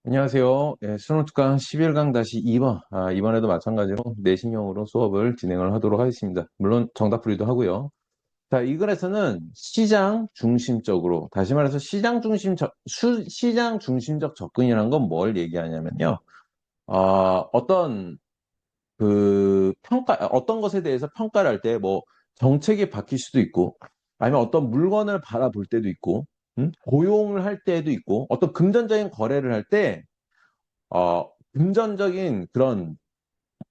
안녕하세요. 수능 특강 11강 다시 2번. 이번에도 마찬가지로 내신형으로 수업을 진행을 하도록 하겠습니다. 물론 정답풀이도 하고요. 자, 이 글에서는 시장 중심적으로, 다시 말해서 시장 중심적 접근이라는 건 뭘 얘기하냐면요. 어떤 어떤 것에 대해서 평가를 할 때 뭐 정책이 바뀔 수도 있고, 아니면 어떤 물건을 바라볼 때도 있고, 고용을 할 때도 있고, 어떤 금전적인 거래를 할때 금전적인 그런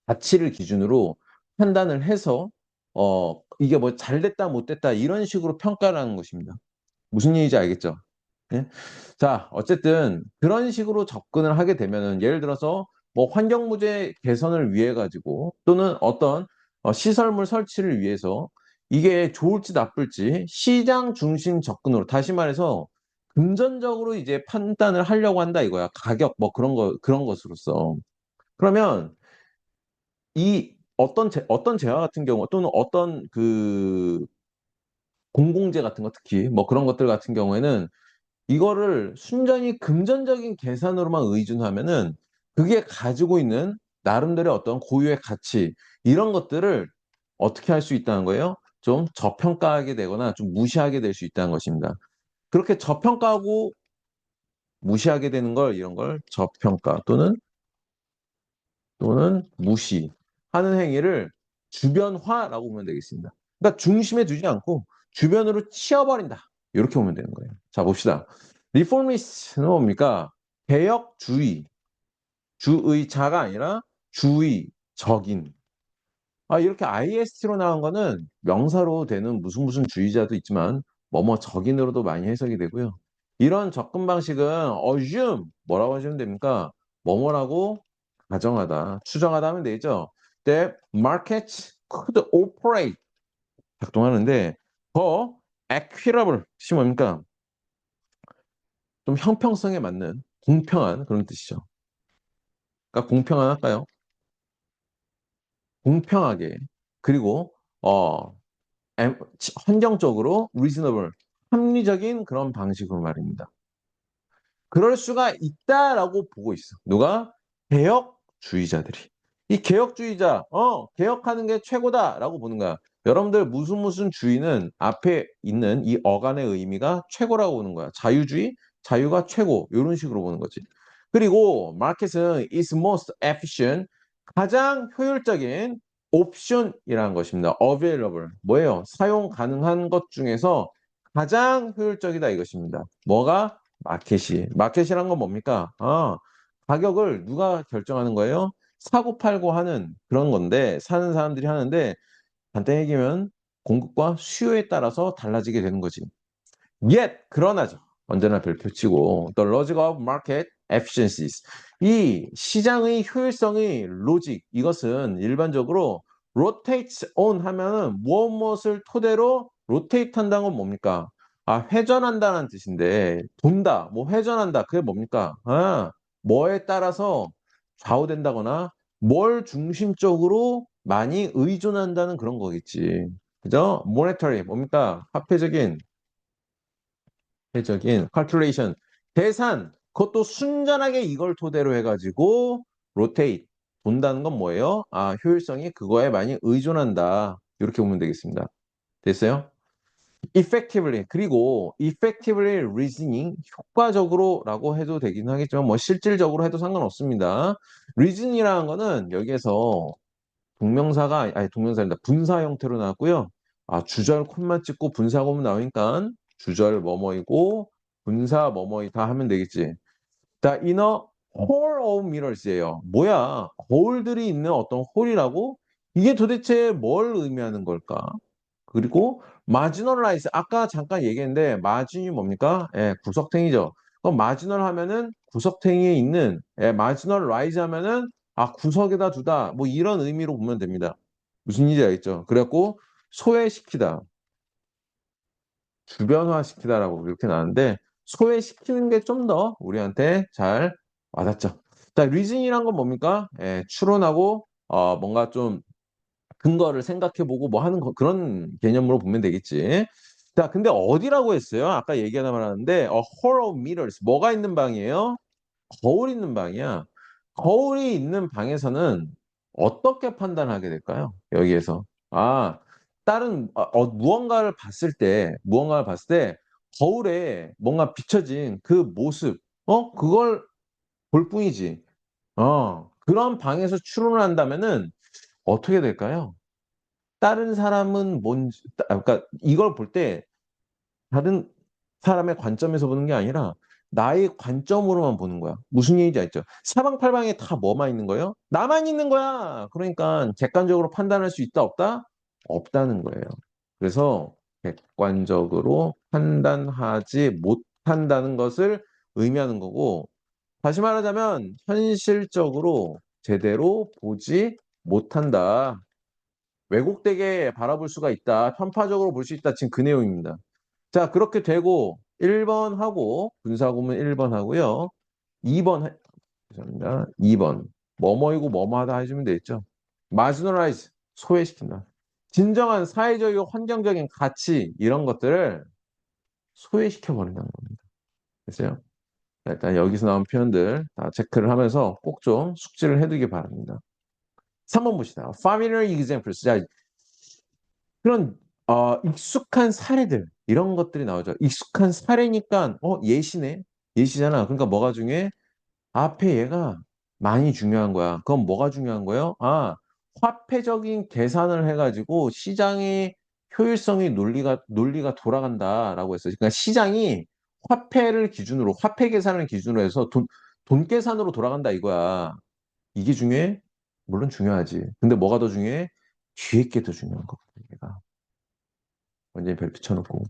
가치를 기준으로 판단을 해서, 이게 뭐 잘 됐다, 못 됐다, 이런 식으로 평가를 하는 것입니다. 무슨 얘기인지 알겠죠? 예? 자, 어쨌든 그런 식으로 접근을 하게 되면은, 예를 들어서 뭐 환경 문제 개선을 위해 가지고, 또는 어떤 시설물 설치를 위해서 이게 좋을지 나쁠지 시장 중심 접근으로, 다시 말해서 금전적으로 이제 판단을 하려고 한다 이거야. 가격 뭐 그런 것으로서. 그러면 이 어떤 재화 같은 경우, 또는 어떤 공공재 같은 거, 특히 뭐 그런 것들 같은 경우에는 이거를 순전히 금전적인 계산으로만 의존하면은, 그게 가지고 있는 나름대로의 어떤 고유의 가치, 이런 것들을 어떻게 할 수 있다는 거예요? 좀 저평가하게 되거나 좀 무시하게 될 수 있다는 것입니다. 그렇게 저평가하고 무시하게 되는 걸, 이런 걸 저평가 또는 무시하는 행위를 주변화라고 보면 되겠습니다. 그러니까 중심에 두지 않고 주변으로 치워버린다, 이렇게 보면 되는 거예요. 자, 봅시다. 리포미스트는 뭡니까? 개혁주의, 주의자가 아니라 주의적인. 이렇게 IST로 나온 거는 명사로 되는 무슨 주의자도 있지만 뭐뭐 적인으로도 많이 해석이 되고요. 이런 접근 방식은 assume, 뭐라고 하시면 됩니까? 뭐뭐라고 가정하다, 추정하다 하면 되죠. That markets could operate, 작동하는데, 더 equitable, 뜻이 뭡니까? 좀 형평성에 맞는, 공평한 그런 뜻이죠. 그러니까 공평한 할까요? 공평하게, 그리고 어 환경적으로 reasonable, 합리적인 그런 방식으로 말입니다. 그럴 수가 있다라고 보고 있어. 누가? 개혁주의자들이. 이 개혁주의자, 개혁하는 게 최고다라고 보는 거야. 여러분들 무슨 주의는 앞에 있는 이 어간의 의미가 최고라고 보는 거야. 자유주의, 자유가 최고, 이런 식으로 보는 거지. 그리고 마켓은 is most efficient, 가장 효율적인 옵션이라는 것입니다. available, 뭐예요? 사용 가능한 것 중에서 가장 효율적이다 이것입니다. 뭐가? 마켓이란 건 뭡니까? 가격을 누가 결정하는 거예요? 사고 팔고 하는 그런 건데, 사는 사람들이 하는데, 간단히 얘기하면 공급과 수요에 따라서 달라지게 되는 거지. 그러나죠. 언제나 별표치고, the logic of market efficiencies. 이 시장의 효율성의 로직, 이것은 일반적으로 rotates on 하면은 무엇을 토대로 rotate 한다는 건 뭡니까? 회전한다는 뜻인데, 돈다, 뭐 회전한다, 그게 뭡니까? 뭐에 따라서 좌우된다거나 뭘 중심적으로 많이 의존한다는 그런 거겠지. 그죠? monetary, 뭡니까? 화폐적인 calculation, 계산, 그것도 순전하게 이걸 토대로 해가지고 rotate, 돈다는 건 뭐예요? 효율성이 그거에 많이 의존한다, 이렇게 보면 되겠습니다. 됐어요? effectively, 그리고 effectively reasoning, 효과적으로라고 해도 되긴 하겠지만 뭐 실질적으로 해도 상관없습니다. reason이라는 거는 여기에서 동명사가 분사 형태로 나왔고요. 주절 콤마 찍고 분사 고문 나오니까 주절 뭐뭐이고 분사 뭐뭐이다 하면 되겠지. 자, inner hole of mirrors예요. 뭐야? 거울들이 있는 어떤 홀이라고? 이게 도대체 뭘 의미하는 걸까? 그리고 marginalize, 아까 잠깐 얘기했는데 margin이 뭡니까? 구석탱이죠. 그럼 marginal 하면은 구석탱이에 있는, marginalize 하면은 구석에다 두다, 뭐 이런 의미로 보면 됩니다. 무슨 얘기인지 알겠죠? 그래갖고 소외시키다, 주변화시키다라고 이렇게 나왔는데, 소외시키는 게 좀 더 우리한테 잘 와닿죠. 자, 리즌이란 건 뭡니까? 추론하고 뭔가 좀 근거를 생각해보고 뭐 하는 그런 개념으로 보면 되겠지. 자, 근데 어디라고 했어요? 아까 얘기 하나 말하는데, hall of mirrors, 뭐가 있는 방이에요? 거울 있는 방이야. 거울이 있는 방에서는 어떻게 판단하게 될까요? 여기에서. 다른, 무언가를 봤을 때, 거울에 뭔가 비춰진 그 모습, 그걸 볼 뿐이지. 그런 방에서 출근을 한다면은 어떻게 될까요? 다른 사람은 그러니까 이걸 볼 때 다른 사람의 관점에서 보는 게 아니라 나의 관점으로만 보는 거야. 무슨 얘기인지 알죠? 사방팔방에 다 뭐만 있는 거예요? 나만 있는 거야. 그러니까 객관적으로 판단할 수 있다, 없다? 없다는 거예요. 그래서 객관적으로 판단하지 못한다는 것을 의미하는 거고, 다시 말하자면 현실적으로 제대로 보지 못한다. 왜곡되게 바라볼 수가 있다. 편파적으로 볼 수 있다. 지금 그 내용입니다. 자, 그렇게 되고 1번 하고 분사구문 1번 하고요. 2번 죄송합니다. 2번 뭐뭐이고 뭐뭐하다 해주면 되겠죠. marginalize 소외시킨다. 진정한 사회적이고 환경적인 가치 이런 것들을 소외시켜 버린다는 겁니다. 됐어요? 자, 일단 여기서 나온 표현들 다 체크를 하면서 꼭 좀 숙지를 해두기 바랍니다. 3번 봅시다. Familiar examples. 자, 그런 익숙한 사례들 이런 것들이 나오죠. 익숙한 사례니까 예시네. 예시잖아. 그러니까 뭐가 중요해? 앞에 얘가 많이 중요한 거야. 그럼 뭐가 중요한 거예요? 화폐적인 계산을 해가지고 시장의 효율성이 논리가 돌아간다라고 했어요. 그러니까 시장이 화폐를 기준으로, 화폐 계산을 기준으로 해서 돈 계산으로 돌아간다 이거야. 이게 중요해? 물론 중요하지. 근데 뭐가 더 중요해? 뒤에 게 더 중요한 거거든, 얘가. 완전히 별표 쳐놓고.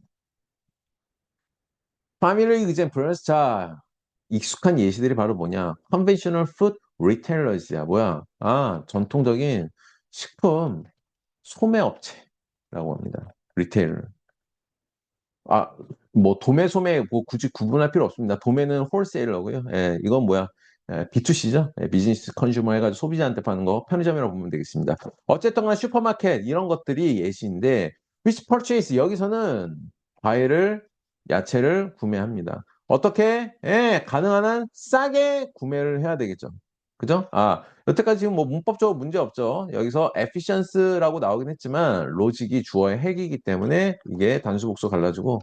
Familiar examples. 자, 익숙한 예시들이 바로 뭐냐? Conventional food retailers야. 뭐야? 전통적인 식품 소매업체라고 합니다. 리테일. 아, 뭐 도매 소매 뭐 굳이 구분할 필요 없습니다. 도매는 홀세일러고요. 예, 이건 뭐야? B2C죠. 비즈니스 컨슈머 해가지고 소비자한테 파는 거 편의점이라고 보면 되겠습니다. 어쨌든 간에 슈퍼마켓 이런 것들이 예시인데 which purchase 여기서는 과일을 야채를 구매합니다. 어떻게? 가능한 한 싸게 구매를 해야 되겠죠. 그죠? 여태까지 지금 뭐 문법적으로 문제 없죠. 여기서 efficiency라고 나오긴 했지만 로직이 주어의 핵이기 때문에 이게 단수 복수 갈라지고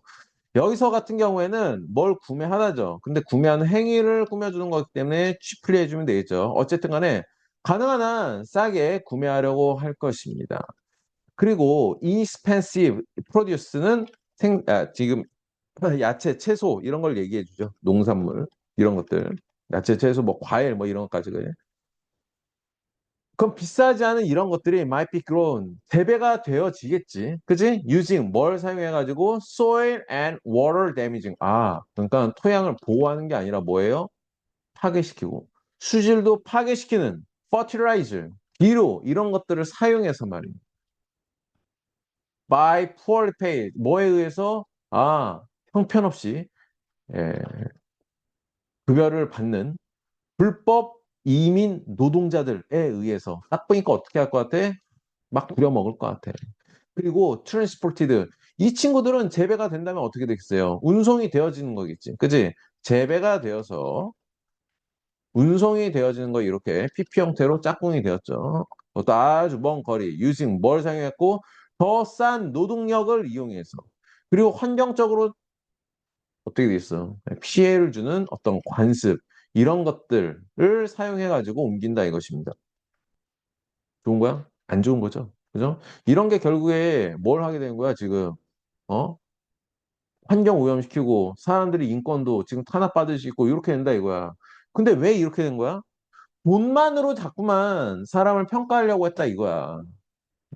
여기서 같은 경우에는 뭘 구매하다죠. 근데 구매하는 행위를 꾸며주는 거기 때문에 cheaply 해주면 되겠죠. 어쨌든 간에 가능한 한 싸게 구매하려고 할 것입니다. 그리고 inexpensive produce는 지금 야채, 채소 이런 걸 얘기해 주죠. 농산물 이런 것들. 야채, 채소, 뭐 과일 뭐 이런 것까지. 그럼 비싸지 않은 이런 것들이 might be grown 재배가 되어지겠지. 그지? using 뭘 사용해가지고 soil and water damaging. 그러니까 토양을 보호하는 게 아니라 뭐예요? 파괴시키고 수질도 파괴시키는 fertilizer, 비료 이런 것들을 사용해서 말입니다. by poorly paid 뭐에 의해서 형편없이 예, 급여를 받는 불법 이민 노동자들에 의해서 딱 보니까 어떻게 할 것 같아? 막 부려먹을 것 같아. 그리고 트랜스포티드 이 친구들은 재배가 된다면 어떻게 되겠어요? 운송이 되어지는 거겠지. 그지? 재배가 되어서 운송이 되어지는 거 이렇게 PP 형태로 짝꿍이 되었죠. 또 아주 먼 거리 using 뭘 사용했고 더 싼 노동력을 이용해서 그리고 환경적으로 어떻게 돼 있어? 피해를 주는 어떤 관습 이런 것들을 사용해 가지고 옮긴다 이것입니다. 좋은 거야? 안 좋은 거죠? 그죠? 이런 게 결국에 뭘 하게 된 거야, 지금? 어? 환경 오염시키고 사람들이 인권도 지금 탄압받을 수 있고 이렇게 된다 이거야. 근데 왜 이렇게 된 거야? 돈만으로 자꾸만 사람을 평가하려고 했다 이거야.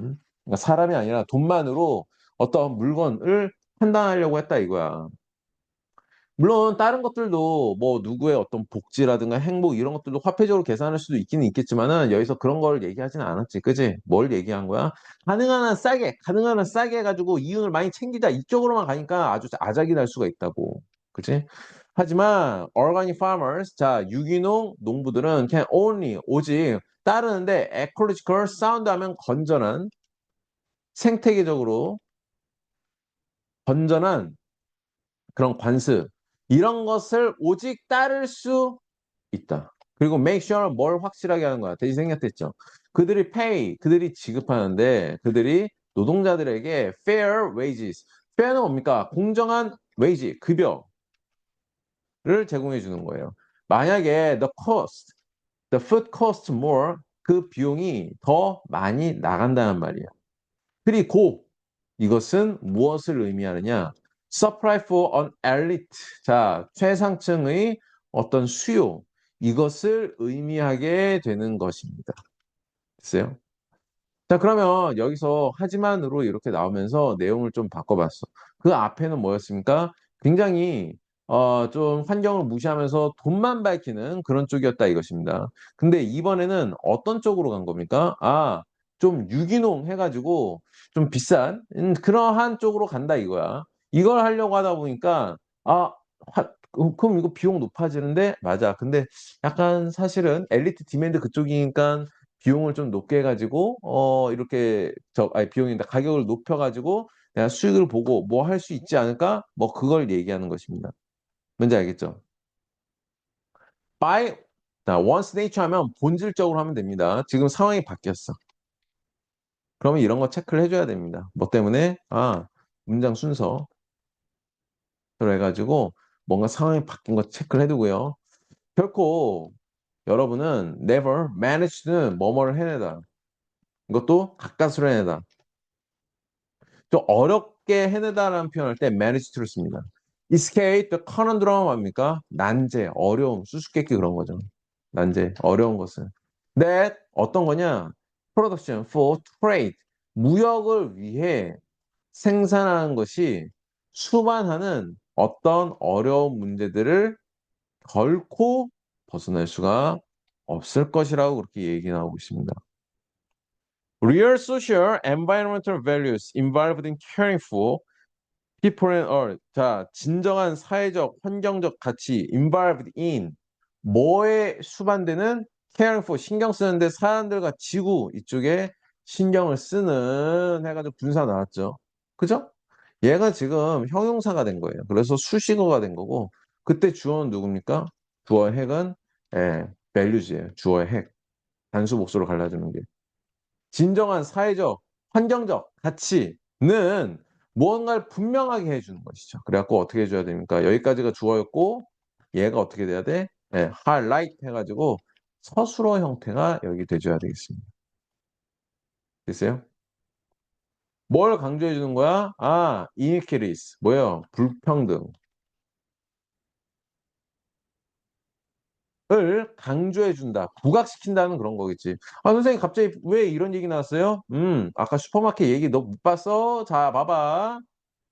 응? 그러니까 사람이 아니라 돈만으로 어떤 물건을 판단하려고 했다 이거야. 물론 다른 것들도 뭐 누구의 어떤 복지라든가 행복 이런 것들도 화폐적으로 계산할 수도 있기는 있겠지만은 여기서 그런 걸 얘기하지는 않았지. 그지? 뭘 얘기한 거야? 가능한 한 싸게 해가지고 이윤을 많이 챙기자 이쪽으로만 가니까 아주 아작이 날 수가 있다고. 그지? 하지만 organic farmers 자 유기농 농부들은 can only 오직 따르는데 ecological sound 하면 건전한 생태계적으로 건전한 그런 관습 이런 것을 오직 따를 수 있다. 그리고 make sure 뭘 확실하게 하는 거야. 대신 생략됐죠. 그들이 pay, 그들이 지급하는데 그들이 노동자들에게 fair wages. fair는 뭡니까? 공정한 wage, 급여를 제공해 주는 거예요. 만약에 the cost, the food costs more, 그 비용이 더 많이 나간다는 말이에요. 그리고 이것은 무엇을 의미하느냐? Supply for an elite. 자, 최상층의 어떤 수요. 이것을 의미하게 되는 것입니다. 됐어요? 자, 그러면 여기서 하지만으로 이렇게 나오면서 내용을 좀 바꿔봤어. 그 앞에는 뭐였습니까? 굉장히 좀 환경을 무시하면서 돈만 밝히는 그런 쪽이었다 이것입니다. 근데 이번에는 어떤 쪽으로 간 겁니까? 아, 좀 유기농 해가지고 좀 비싼 그러한 쪽으로 간다 이거야. 이걸 하려고 하다 보니까 아, 그럼 이거 비용 높아지는데? 맞아. 근데 약간 사실은 엘리트 디맨드 그쪽이니까 비용을 좀 높게 해가지고 이렇게 아니 비용인데 가격을 높여가지고 내가 수익을 보고 뭐 할 수 있지 않을까? 뭐 그걸 얘기하는 것입니다. 뭔지 알겠죠? By 자, once nature 하면 본질적으로 하면 됩니다. 지금 상황이 바뀌었어. 그러면 이런 거 체크를 해줘야 됩니다. 뭐 때문에? 아, 문장 순서로 해가지고 뭔가 상황이 바뀐 거 체크를 해두고요. 결코 여러분은 never managed는 뭐뭐를 해내다. 이것도 가까스로 해내다. 좀 어렵게 해내다라는 표현할 때 manage to를 씁니다. escape the conundrum 뭡니까? 난제, 어려움, 수수께끼 그런 거죠. 난제, 어려운 것은. that 어떤 거냐? production for trade, 무역을 위해 생산하는 것이 수반하는 어떤 어려운 문제들을 결코 벗어날 수가 없을 것이라고 그렇게 얘기 나오고 있습니다. Real social environmental values involved in caring for people and earth. 자, 진정한 사회적, 환경적 가치 involved in 뭐에 수반되는 caring for 신경 쓰는데 사람들과 지구 이쪽에 신경을 쓰는 해가지고 분사 나왔죠. 그죠? 얘가 지금 형용사가 된 거예요. 그래서 수식어가 된 거고 그때 주어는 누굽니까? 주어 핵은 values예요. 주어 핵. 단수 복수로 갈라주는 게. 진정한 사회적, 환경적 가치는 무언가를 분명하게 해주는 것이죠. 그래갖고 어떻게 해줘야 됩니까? 여기까지가 주어였고 얘가 어떻게 돼야 돼? highlight 해가지고 서술어 형태가 여기 돼줘야 되겠습니다. 됐어요? 뭘 강조해 주는 거야? 아, inequities. 뭐예요? 불평등. 을 강조해 준다. 부각시킨다는 그런 거겠지. 아, 선생님 갑자기 왜 이런 얘기 나왔어요? 아까 슈퍼마켓 얘기 너 못 봤어? 자, 봐봐.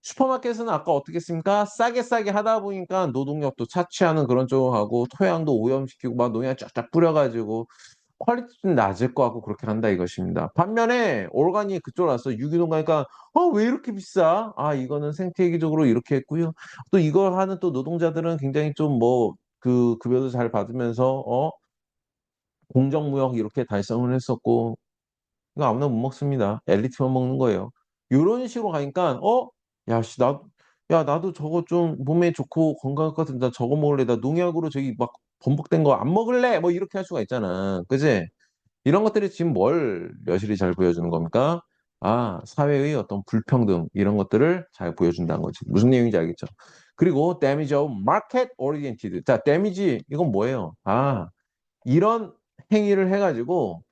슈퍼마켓은 아까 어떻게 했습니까? 싸게 싸게 하다 보니까 노동력도 차취하는 그런 쪽하고 토양도 오염시키고 막 농약 쫙쫙 뿌려가지고 퀄리티 좀 낮을 것 같고 그렇게 한다 이것입니다. 반면에 올가닉 그쪽으로 와서 유기농 가니까 왜 이렇게 비싸? 아, 이거는 생태계적으로 이렇게 했고요. 또 이걸 하는 또 노동자들은 굉장히 좀 뭐 그 급여도 잘 받으면서 공정무역 이렇게 달성을 했었고 이거 아무나 못 먹습니다. 엘리트만 먹는 거예요. 이런 식으로 가니까 야, 씨, 나도 저거 좀 몸에 좋고 건강할 것 같은데 나 저거 먹을래. 나 농약으로 저기 막 번복된 거 안 먹을래. 뭐 이렇게 할 수가 있잖아. 그지? 이런 것들이 지금 뭘 여실히 잘 보여주는 겁니까? 아, 사회의 어떤 불평등 이런 것들을 잘 보여준다는 거지. 무슨 내용인지 알겠죠? 그리고 damage of market oriented. 자, damage 이건 뭐예요? 아, 이런 행위를 해가지고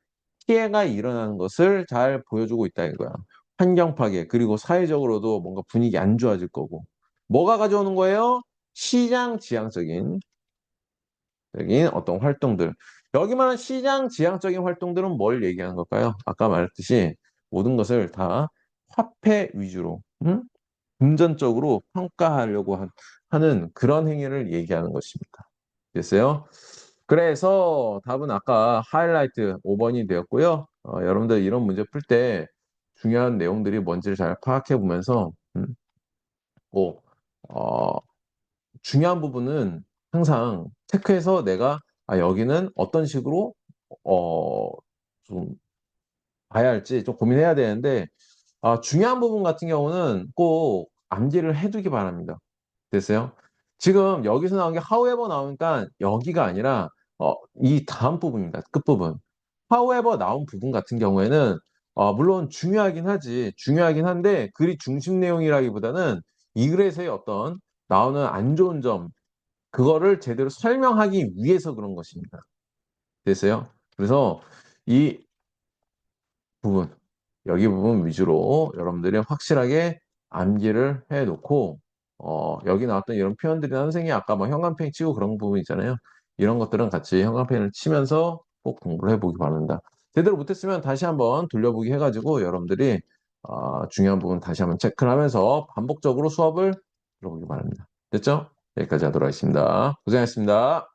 피해가 일어나는 것을 잘 보여주고 있다 이거야. 환경 파괴 그리고 사회적으로도 뭔가 분위기 안 좋아질 거고. 뭐가 가져오는 거예요? 시장 지향적인 어떤 활동들. 여기 말하는 시장 지향적인 활동들은 뭘 얘기하는 걸까요? 아까 말했듯이 모든 것을 다 화폐 위주로, 금전적으로 평가하려고 하는 그런 행위를 얘기하는 것입니다. 됐어요? 그래서 답은 아까 하이라이트 5번이 되었고요. 여러분들 이런 문제 풀 때 중요한 내용들이 뭔지를 잘 파악해 보면서 꼭 중요한 부분은 항상 체크해서 내가 여기는 어떤 식으로 어, 좀 봐야 할지 좀 고민해야 되는데 중요한 부분 같은 경우는 꼭 암기를 해두기 바랍니다. 됐어요? 지금 여기서 나온 게 however 나오니까 여기가 아니라 이 다음 부분입니다. 끝부분. however 나온 부분 같은 경우에는 물론 중요하긴 한데 글이 중심 내용이라기보다는 이 글에서의 어떤 나오는 안 좋은 점 그거를 제대로 설명하기 위해서 그런 것입니다. 됐어요? 그래서 이 부분, 여기 부분 위주로 여러분들이 확실하게 암기를 해놓고, 여기 나왔던 이런 표현들이나 선생님이 아까 뭐 형광펜 치고 그런 부분 있잖아요. 이런 것들은 같이 형광펜을 치면서 꼭 공부를 해보기 바랍니다. 제대로 못했으면 다시 한번 돌려보기 해가지고 여러분들이 중요한 부분 다시 한번 체크를 하면서 반복적으로 수업을 들어보기 바랍니다. 됐죠? 여기까지 하도록 하겠습니다. 고생하셨습니다.